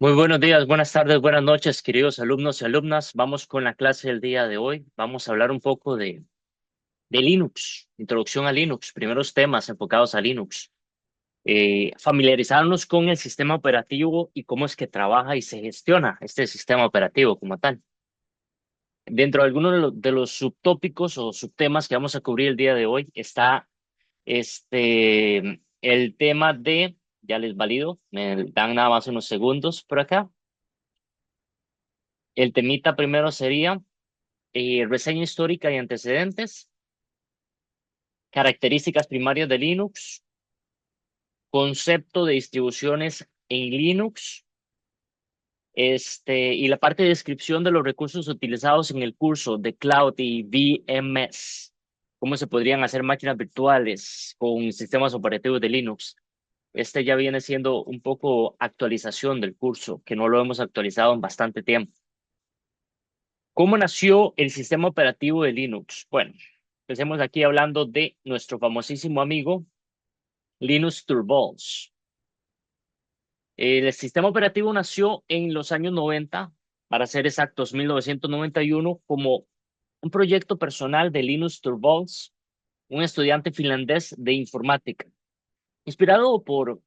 Muy buenos días, buenas tardes, buenas noches, queridos alumnos y alumnas. Vamos con la clase del día de hoy. Vamos a hablar un poco de Linux, introducción a Linux, primeros temas enfocados a Linux. Familiarizarnos con el sistema operativo y cómo es que trabaja y se gestiona este sistema operativo como tal. Dentro de algunos de los subtópicos o subtemas que vamos a cubrir el día de hoy está el tema de, ya les valido, me dan nada más unos segundos por acá. El temita primero sería reseña histórica y antecedentes, características primarias de Linux, concepto de distribuciones en Linux, y la parte de descripción de los recursos utilizados en el curso de Cloud y VMS, cómo se podrían hacer máquinas virtuales con sistemas operativos de Linux. Este ya viene siendo un poco actualización del curso, que no lo hemos actualizado en bastante tiempo. ¿Cómo nació el sistema operativo de Linux? Bueno, empecemos aquí hablando de nuestro famosísimo amigo Linus Torvalds. El sistema operativo nació en los años 90, para ser exactos, 1991, como un proyecto personal de Linus Torvalds, un estudiante finlandés de informática. Inspirado por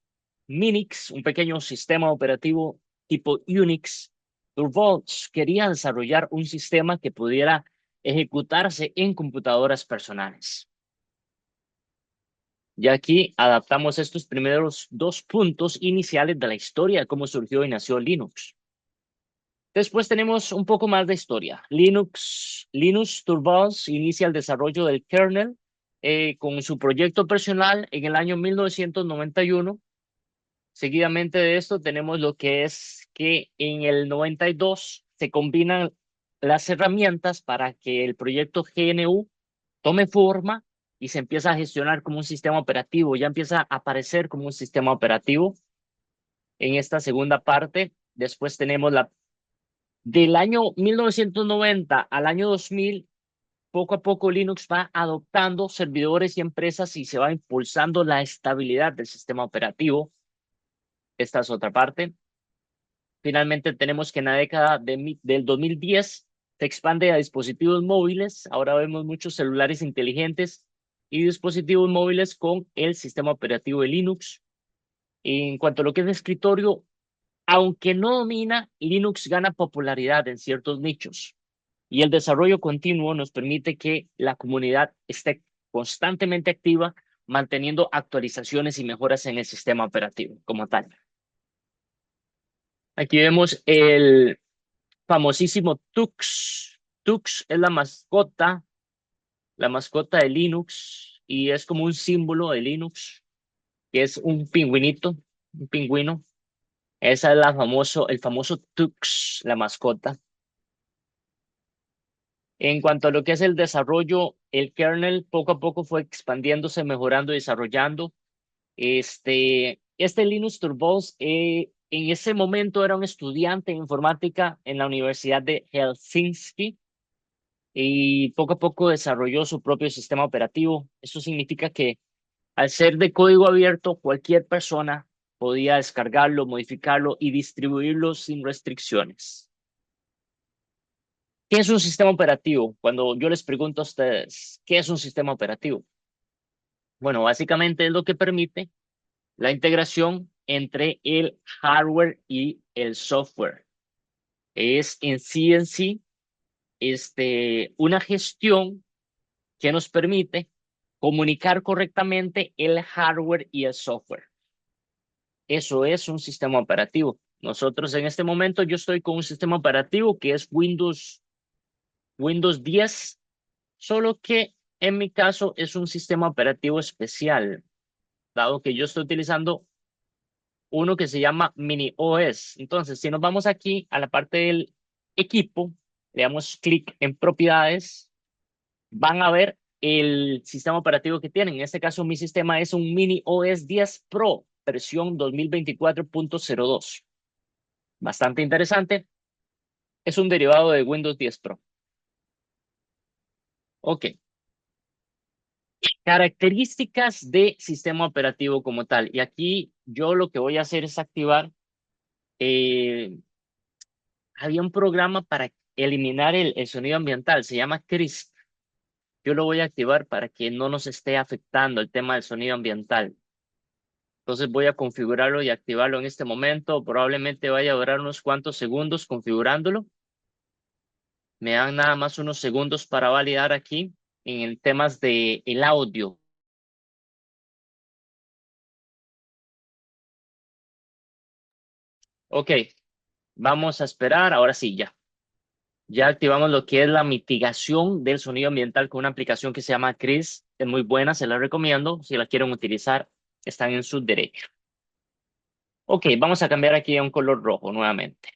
Minix, un pequeño sistema operativo tipo Unix, Torvalds quería desarrollar un sistema que pudiera ejecutarse en computadoras personales. Y aquí adaptamos estos primeros dos puntos iniciales de la historia de cómo surgió y nació Linux. Después tenemos un poco más de historia. Linus Torvalds inicia el desarrollo del kernel con su proyecto personal en el año 1991. Seguidamente de esto tenemos lo que es que en el 92 se combinan las herramientas para que el proyecto GNU tome forma y se empieza a gestionar como un sistema operativo, ya empieza a aparecer como un sistema operativo en esta segunda parte. Después tenemos del año 1990 al año 2000, poco a poco Linux va adoptando servidores y empresas y se va impulsando la estabilidad del sistema operativo. Esta es otra parte. Finalmente tenemos que en la década del 2010 se expande a dispositivos móviles. Ahora vemos muchos celulares inteligentes y dispositivos móviles con el sistema operativo de Linux. En cuanto a lo que es de escritorio, aunque no domina, Linux gana popularidad en ciertos nichos y el desarrollo continuo nos permite que la comunidad esté constantemente activa, manteniendo actualizaciones y mejoras en el sistema operativo como tal. Aquí vemos el famosísimo Tux. Tux es la mascota de Linux, y es como un símbolo de Linux, que es un pingüinito, un pingüino. Esa es el famoso Tux, la mascota. En cuanto a lo que es el desarrollo, el kernel poco a poco fue expandiéndose, mejorando y desarrollando. Este Linus Torvalds en ese momento era un estudiante de informática en la Universidad de Helsinki y poco a poco desarrolló su propio sistema operativo. Eso significa que al ser de código abierto, cualquier persona podía descargarlo, modificarlo y distribuirlo sin restricciones. ¿Qué es un sistema operativo? Cuando yo les pregunto a ustedes, ¿qué es un sistema operativo? Bueno, básicamente es lo que permite la integración entre el hardware y el software. Es en sí, una gestión que nos permite comunicar correctamente el hardware y el software. Eso es un sistema operativo. Nosotros en este momento yo estoy con un sistema operativo que es Windows 10, solo que en mi caso es un sistema operativo especial, dado que yo estoy utilizando uno que se llama Mini OS. Entonces, si nos vamos aquí a la parte del equipo, le damos clic en propiedades, van a ver el sistema operativo que tienen. En este caso, mi sistema es un Mini OS 10 Pro, versión 2024.02. Bastante interesante. Es un derivado de Windows 10 Pro. Ok. Características de sistema operativo como tal. Y aquí yo lo que voy a hacer es activar eh, había un programa para eliminar el sonido ambiental, se llama CRISP. Yo lo voy a activar para que no nos esté afectando el tema del sonido ambiental. Entonces voy a configurarlo y activarlo en este momento. Probablemente vaya a durar unos cuantos segundos configurándolo. Me dan nada más unos segundos para validar aquí en el temas de el audio. Ok, vamos a esperar. Ahora sí, ya. Ya activamos lo que es la mitigación del sonido ambiental con una aplicación que se llama CRIS. Es muy buena, se la recomiendo. Si la quieren utilizar, están en su derecho. Ok, vamos a cambiar aquí a un color rojo nuevamente.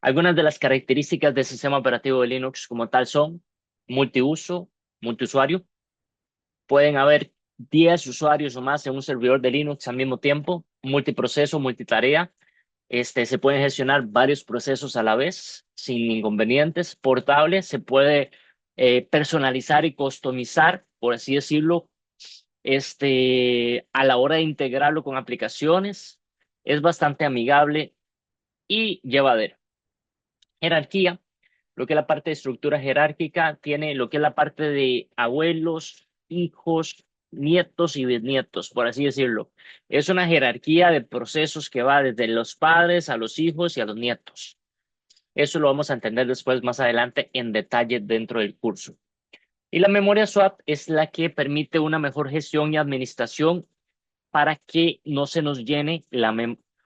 Algunas de las características del sistema operativo de Linux como tal son multiuso, multiusuario. Pueden haber 10 usuarios o más en un servidor de Linux al mismo tiempo, multiproceso, multitarea. Se pueden gestionar varios procesos a la vez sin inconvenientes. Portable, se puede personalizar y customizar, por así decirlo, a la hora de integrarlo con aplicaciones. Es bastante amigable y llevadero. Jerarquía, lo que es la parte de estructura jerárquica, tiene lo que es la parte de abuelos, hijos, nietos y bisnietos, por así decirlo. Es una jerarquía de procesos que va desde los padres a los hijos y a los nietos. Eso lo vamos a entender después, más adelante, en detalle dentro del curso. Y la memoria swap es la que permite una mejor gestión y administración para que no se nos llene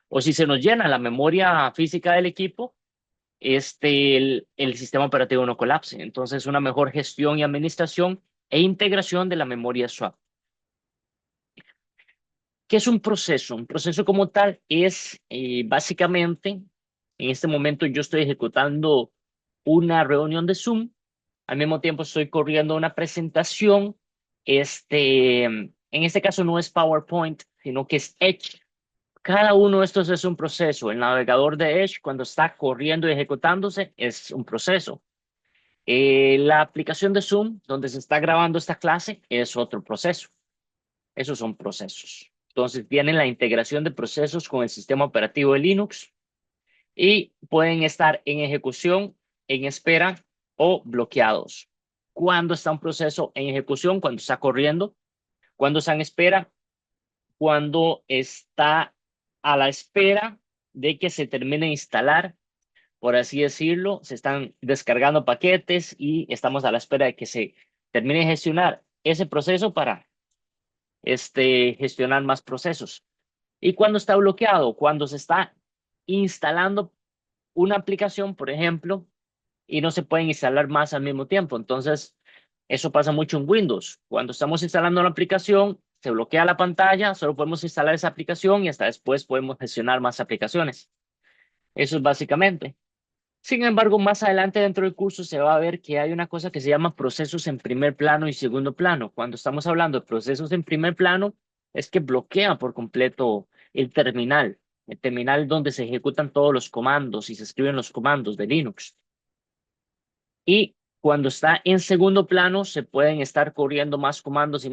o si se nos llena la memoria física del equipo, el sistema operativo no colapse. Entonces, una mejor gestión y administración e integración de la memoria swap. ¿Qué es un proceso? Un proceso como tal es básicamente, en este momento yo estoy ejecutando una reunión de Zoom, al mismo tiempo estoy corriendo una presentación, en este caso no es PowerPoint, sino que es Edge. Cada uno de estos es un proceso. El navegador de Edge, cuando está corriendo y ejecutándose, es un proceso. La aplicación de Zoom, donde se está grabando esta clase, es otro proceso. Esos son procesos. Entonces, tienen la integración de procesos con el sistema operativo de Linux y pueden estar en ejecución, en espera o bloqueados. Cuando está un proceso en ejecución, cuando está corriendo, cuando está en espera, cuando está a la espera de que se termine de instalar, por así decirlo, se están descargando paquetes y estamos a la espera de que se termine de gestionar ese proceso para gestionar más procesos. Y cuando está bloqueado, cuando se está instalando una aplicación, por ejemplo, y no se pueden instalar más al mismo tiempo. Entonces, eso pasa mucho en Windows. Cuando estamos instalando una aplicación, se bloquea la pantalla, solo podemos instalar esa aplicación y hasta después podemos gestionar más aplicaciones. Eso es básicamente. Sin embargo, más adelante dentro del curso se va a ver que hay una cosa que se llama procesos en primer plano y segundo plano. Cuando estamos hablando de procesos en primer plano, es que bloquea por completo el terminal donde se ejecutan todos los comandos y se escriben los comandos de Linux. Y cuando está en segundo plano, se pueden estar corriendo más comandos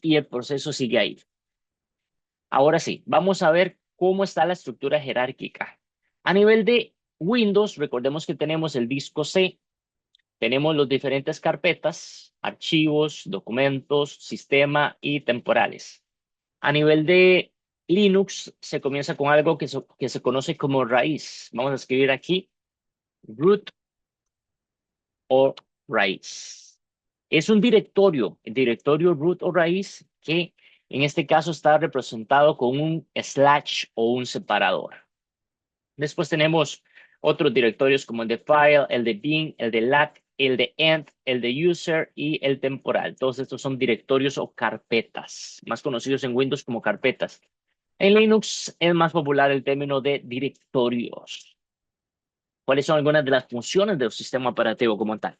y el proceso sigue ahí. Ahora sí, vamos a ver cómo está la estructura jerárquica. A nivel de Windows, recordemos que tenemos el disco C, tenemos las diferentes carpetas, archivos, documentos, sistema y temporales. A nivel de Linux, se comienza con algo que se conoce como raíz. Vamos a escribir aquí root o raíz. Es un directorio, el directorio root o raíz, que en este caso está representado con un slash o un separador. Después tenemos otros directorios como el de file, el de bin, el de lat, el de end, el de user y el temporal. Todos estos son directorios o carpetas, más conocidos en Windows como carpetas. En Linux es más popular el término de directorios. ¿Cuáles son algunas de las funciones del sistema operativo como tal?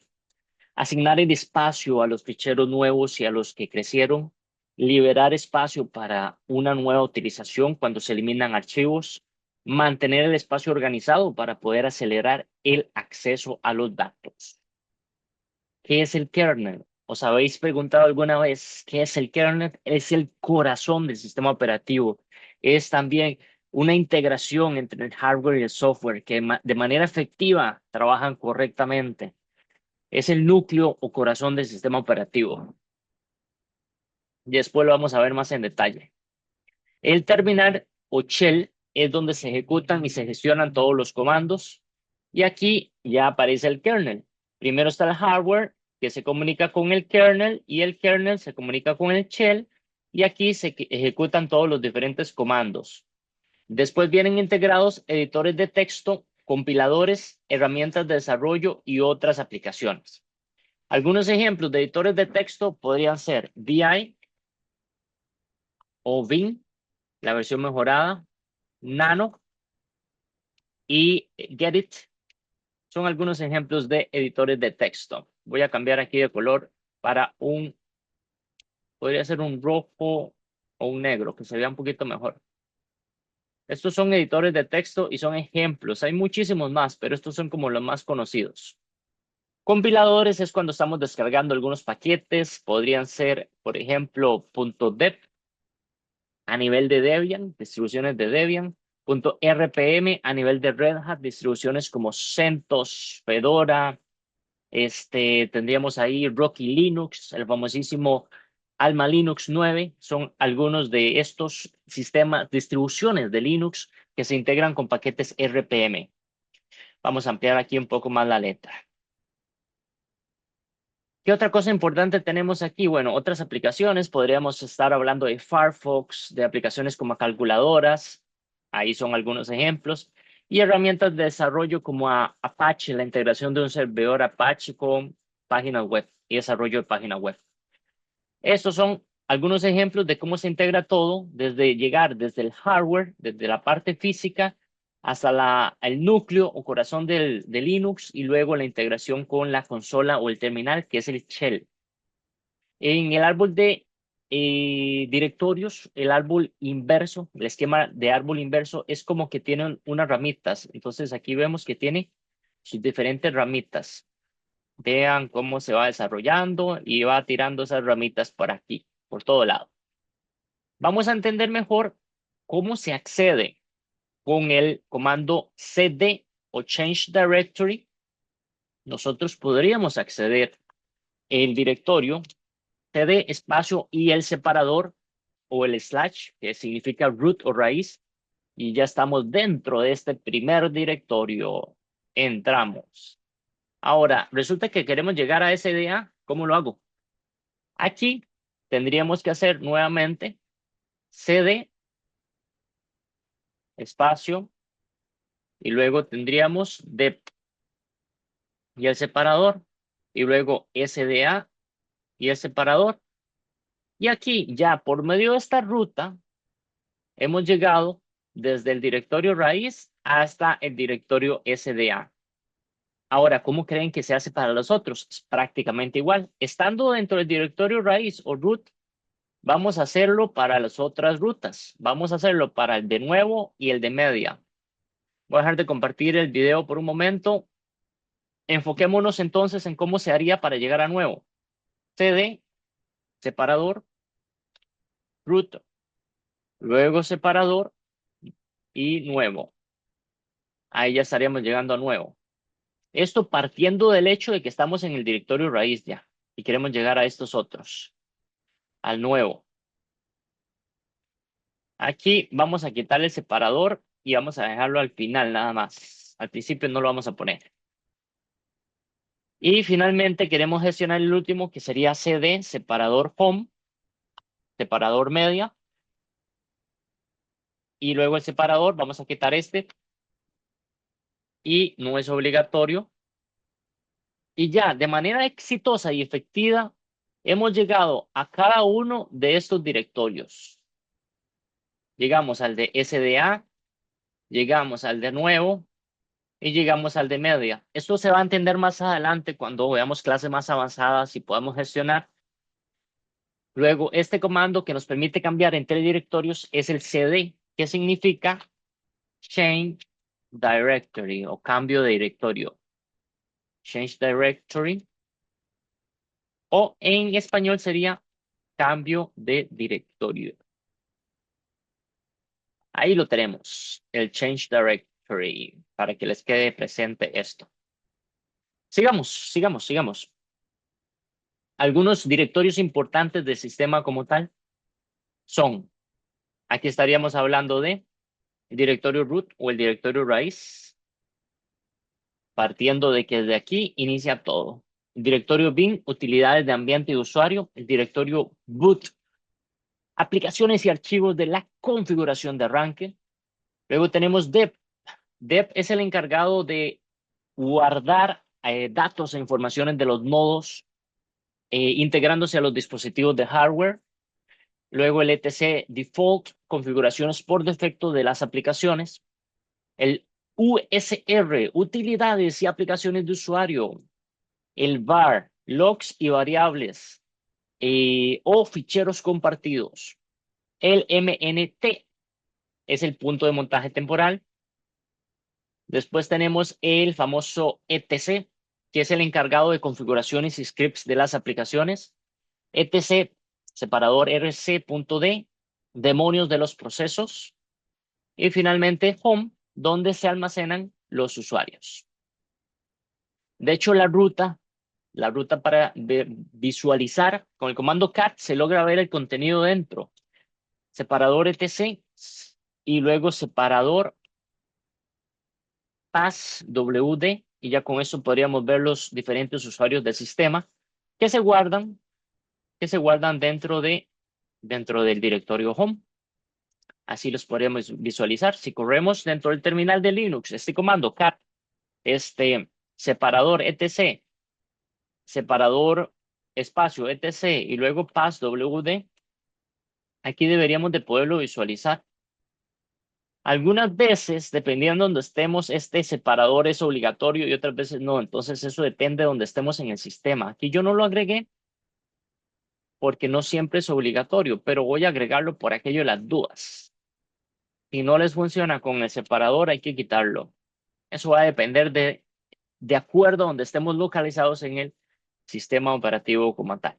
Asignar el espacio a los ficheros nuevos y a los que crecieron, liberar espacio para una nueva utilización cuando se eliminan archivos, mantener el espacio organizado para poder acelerar el acceso a los datos. ¿Qué es el kernel? ¿Os habéis preguntado alguna vez qué es el kernel? Es el corazón del sistema operativo. Es también una integración entre el hardware y el software que de manera efectiva trabajan correctamente. Es el núcleo o corazón del sistema operativo. Y después lo vamos a ver más en detalle. El terminal o shell es donde se ejecutan y se gestionan todos los comandos. Y aquí ya aparece el kernel. Primero está el hardware que se comunica con el kernel y el kernel se comunica con el shell. Y aquí se ejecutan todos los diferentes comandos. Después vienen integrados editores de texto, compiladores, herramientas de desarrollo y otras aplicaciones. Algunos ejemplos de editores de texto podrían ser VI o Vim, la versión mejorada, Nano y Gedit. Son algunos ejemplos de editores de texto. Voy a cambiar aquí de color para podría ser un rojo o un negro, que se vea un poquito mejor. Estos son editores de texto y son ejemplos. Hay muchísimos más, pero estos son como los más conocidos. Compiladores es cuando estamos descargando algunos paquetes. Podrían ser, por ejemplo, .deb a nivel de Debian, distribuciones de Debian. .rpm a nivel de Red Hat, distribuciones como CentOS, Fedora. Tendríamos ahí Rocky Linux, el famosísimo Alma Linux 9. Son algunos de estos sistemas, distribuciones de Linux que se integran con paquetes RPM. Vamos a ampliar aquí un poco más la letra. ¿Qué otra cosa importante tenemos aquí? Bueno, otras aplicaciones. Podríamos estar hablando de Firefox, de aplicaciones como calculadoras. Ahí son algunos ejemplos. Y herramientas de desarrollo como Apache, la integración de un servidor Apache con páginas web y desarrollo de páginas web. Estos son algunos ejemplos de cómo se integra todo, desde el hardware, desde la parte física, hasta el núcleo o corazón de Linux y luego la integración con la consola o el terminal, que es el shell. En el árbol de directorios, el árbol inverso, el esquema de árbol inverso es como que tiene unas ramitas. Entonces aquí vemos que tiene sus diferentes ramitas. Vean cómo se va desarrollando y va tirando esas ramitas por aquí, por todo lado. Vamos a entender mejor cómo se accede con el comando cd o change directory. Nosotros podríamos acceder el directorio cd espacio y el separador o el slash, que significa root o raíz, y ya estamos dentro de este primer directorio. Entramos. Ahora, resulta que queremos llegar a SDA. ¿Cómo lo hago? Aquí tendríamos que hacer nuevamente cd espacio y luego tendríamos dep y el separador y luego SDA y el separador. Y aquí ya por medio de esta ruta hemos llegado desde el directorio raíz hasta el directorio SDA. Ahora, ¿cómo creen que se hace para los otros? Es prácticamente igual. Estando dentro del directorio raíz o root, vamos a hacerlo para las otras rutas. Vamos a hacerlo para el de nuevo y el de media. Voy a dejar de compartir el video por un momento. Enfoquémonos entonces en cómo se haría para llegar a nuevo. CD, separador, root, luego separador y nuevo. Ahí ya estaríamos llegando a nuevo. Esto partiendo del hecho de que estamos en el directorio raíz ya y queremos llegar a estos otros, al nuevo. Aquí vamos a quitar el separador y vamos a dejarlo al final nada más. Al principio no lo vamos a poner. Y finalmente queremos gestionar el último que sería CD, separador home, separador media. Y luego el separador, vamos a quitar este y no es obligatorio. Y ya, de manera exitosa y efectiva, hemos llegado a cada uno de estos directorios. Llegamos al de SDA, llegamos al de nuevo y llegamos al de media. Esto se va a entender más adelante cuando veamos clases más avanzadas y podamos gestionar. Luego, este comando que nos permite cambiar entre directorios es el cd, que significa Change Directory o cambio de directorio. Change Directory. O en español sería cambio de directorio. Ahí lo tenemos, el Change Directory, para que les quede presente esto. Sigamos. Algunos directorios importantes del sistema como tal son, aquí estaríamos hablando de el directorio root o el directorio raíz, partiendo de que desde aquí inicia todo. El directorio bin, utilidades de ambiente y usuario. El directorio boot, aplicaciones y archivos de la configuración de arranque. Luego tenemos dep. Dep es el encargado de guardar datos e informaciones de los nodos, integrándose a los dispositivos de hardware. Luego el etc default, configuraciones por defecto de las aplicaciones. El USR, utilidades y aplicaciones de usuario. El var, logs y variables o ficheros compartidos. El MNT es el punto de montaje temporal. Después tenemos el famoso etc, que es el encargado de configuraciones y scripts de las aplicaciones. etc, separador rc.d, demonios de los procesos. Y finalmente home, donde se almacenan los usuarios. De hecho, la ruta para visualizar con el comando cat se logra ver el contenido dentro. Separador etc y luego separador passwd, y ya con eso podríamos ver los diferentes usuarios del sistema que se guardan, dentro del directorio home. Así los podríamos visualizar. Si corremos dentro del terminal de Linux, este comando cat, separador etc, separador espacio etc y luego passwd, aquí deberíamos de poderlo visualizar. Algunas veces, dependiendo de donde estemos, este separador es obligatorio y otras veces no. Entonces eso depende de donde estemos en el sistema. Aquí yo no lo agregué porque no siempre es obligatorio, pero voy a agregarlo por aquello de las dudas. Si no les funciona con el separador, hay que quitarlo. Eso va a depender de acuerdo a donde estemos localizados en el sistema operativo como tal.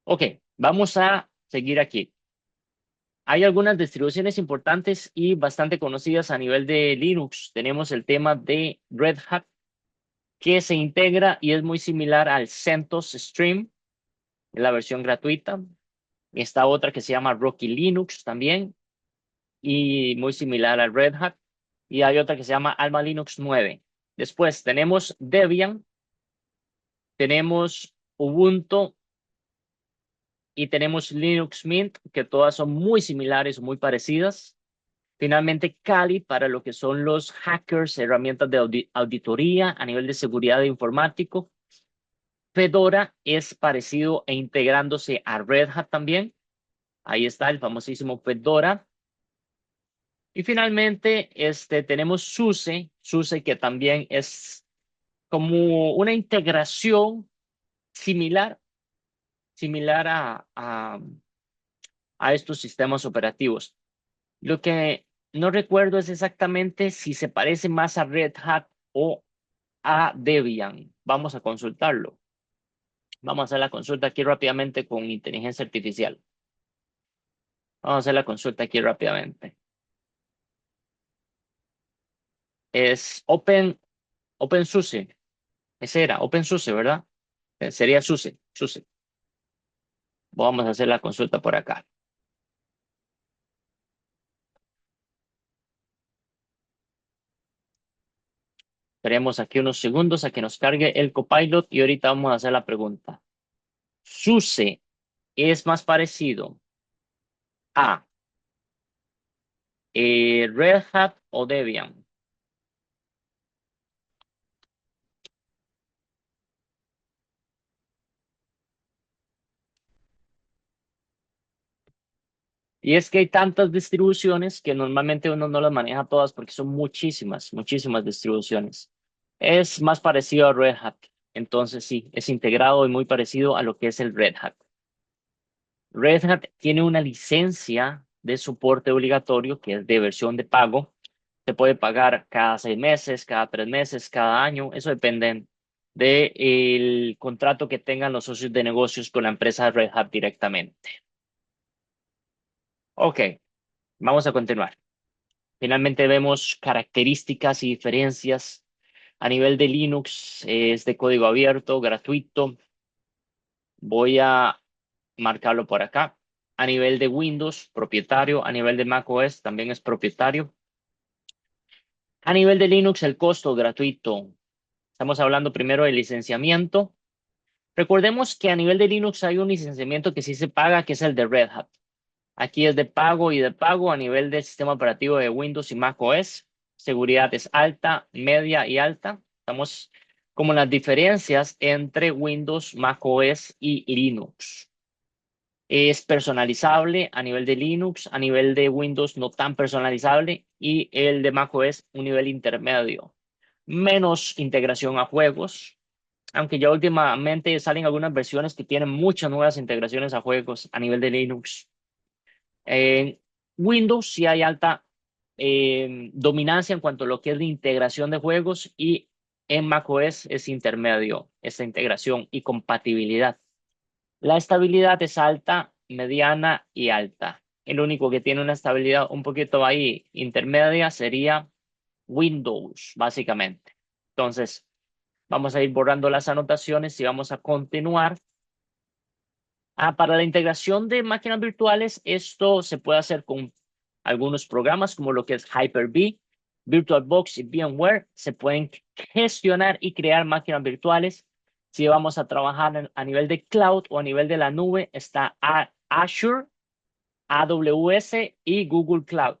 Ok, vamos a seguir aquí. Hay algunas distribuciones importantes y bastante conocidas a nivel de Linux. Tenemos el tema de Red Hat, que se integra y es muy similar al CentOS Stream, en la versión gratuita. Está otra que se llama Rocky Linux también, y muy similar al Red Hat. Y hay otra que se llama Alma Linux 9. Después tenemos Debian, tenemos Ubuntu y tenemos Linux Mint, que todas son muy similares, muy parecidas. Finalmente, Kali para lo que son los hackers, herramientas de auditoría a nivel de seguridad de informático. Fedora es parecido e integrándose a Red Hat también. Ahí está el famosísimo Fedora. Y finalmente, tenemos SUSE que también es como una integración similar, similar a estos sistemas operativos. Lo que no recuerdo es exactamente si se parece más a Red Hat o a Debian. Vamos a consultarlo. Vamos a hacer la consulta aquí rápidamente con inteligencia artificial. Vamos a hacer la consulta aquí rápidamente. Es OpenSUSE. Ese era OpenSUSE, ¿verdad? Sería SUSE. Vamos a hacer la consulta por acá. Esperemos aquí unos segundos a que nos cargue el Copilot y ahorita vamos a hacer la pregunta. ¿SUSE es más parecido a Red Hat o Debian? Y es que hay tantas distribuciones que normalmente uno no las maneja todas porque son muchísimas distribuciones. Es más parecido a Red Hat. Entonces sí, es integrado y muy parecido a lo que es el Red Hat. Red Hat tiene una licencia de soporte obligatorio que es de versión de pago. Se puede pagar cada 6 meses, cada 3 meses, cada año. Eso depende del contrato que tengan los socios de negocios con la empresa Red Hat directamente. Ok. Vamos a continuar. Finalmente vemos características y diferencias. A nivel de Linux es de código abierto, gratuito. Voy a marcarlo por acá. A nivel de Windows, propietario. A nivel de macOS también es propietario. A nivel de Linux, el costo gratuito. Estamos hablando primero del licenciamiento. Recordemos que a nivel de Linux hay un licenciamiento que sí se paga, que es el de Red Hat. Aquí es de pago y de pago a nivel del sistema operativo de Windows y macOS. Seguridad es alta, media y alta. Estamos como las diferencias entre Windows, macOS y Linux. Es personalizable a nivel de Linux, a nivel de Windows no tan personalizable y el de macOS un nivel intermedio. Menos integración a juegos, aunque ya últimamente salen algunas versiones que tienen muchas nuevas integraciones a juegos a nivel de Linux. En Windows sí hay alta dominancia en cuanto a lo que es la integración de juegos y en macOS es intermedio esta integración y compatibilidad. La estabilidad es alta, mediana y alta. El único que tiene una estabilidad un poquito ahí intermedia sería Windows, básicamente. Entonces, vamos a ir borrando las anotaciones y vamos a continuar. Para la integración de máquinas virtuales, esto se puede hacer con algunos programas como lo que es Hyper-V, VirtualBox y VMware. Se pueden gestionar y crear máquinas virtuales. Si vamos a trabajar a nivel de cloud o a nivel de la nube, está Azure, AWS y Google Cloud.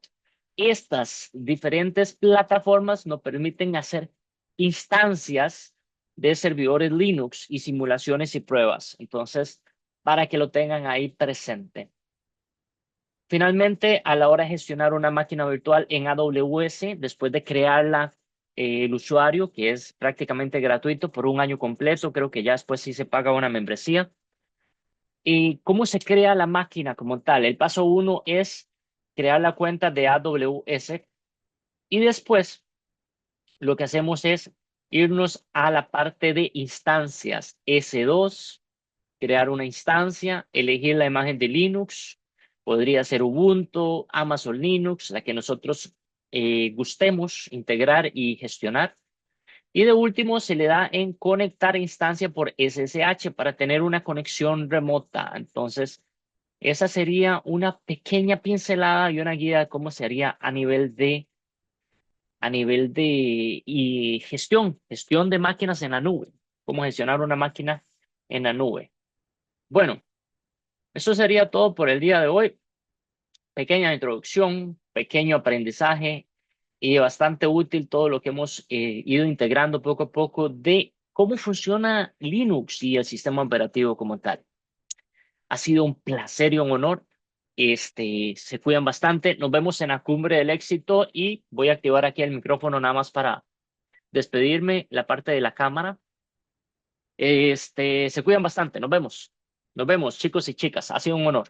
Estas diferentes plataformas nos permiten hacer instancias de servidores Linux y simulaciones y pruebas. Entonces, para que lo tengan ahí presente. Finalmente, a la hora de gestionar una máquina virtual en AWS, después de crearla, el usuario, que es prácticamente gratuito por un año completo, creo que ya después sí se paga una membresía. ¿Y cómo se crea la máquina como tal? El paso uno es crear la cuenta de AWS y después lo que hacemos es irnos a la parte de instancias S2, crear una instancia, elegir la imagen de Linux, podría ser Ubuntu, Amazon Linux, la que nosotros gustemos integrar y gestionar. Y de último, se le da en conectar instancia por SSH para tener una conexión remota. Entonces, esa sería una pequeña pincelada y una guía de cómo se haría a nivel de y gestión de máquinas en la nube, cómo gestionar una máquina en la nube. Bueno, eso sería todo por el día de hoy. Pequeña introducción, pequeño aprendizaje y bastante útil todo lo que hemos ido integrando poco a poco de cómo funciona Linux y el sistema operativo como tal. Ha sido un placer y un honor. Se cuidan bastante. Nos vemos en la cumbre del éxito y voy a activar aquí el micrófono nada más para despedirme, la parte de la cámara. Se cuidan bastante. Nos vemos. Nos vemos, chicos y chicas. Ha sido un honor.